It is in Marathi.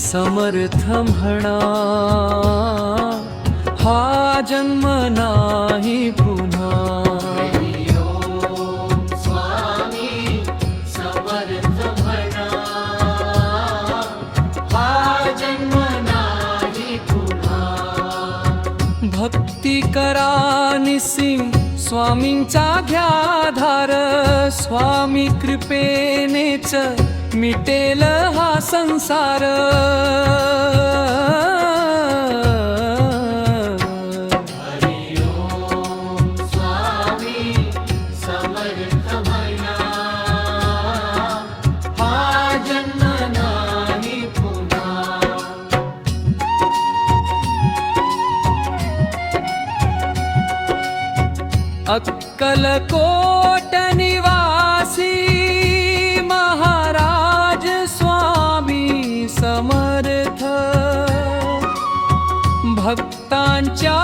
समर्थ म्हणा, हा जन्म नाही पुन्हा. स्वामी समर्थ म्हणा, हा जन्म नाही पुन्हा. भक्ती करा निसीम स्वामींचा घ्या धार, स्वामी कृपेनेच मिटेल हा संसार. हरि ओम स्वामी समर्थ म्हणा, हा जन्म नाही पुन्हा. अक्कलकोट निवासी महाराज स्वामी समर्थ, भक्तांच्या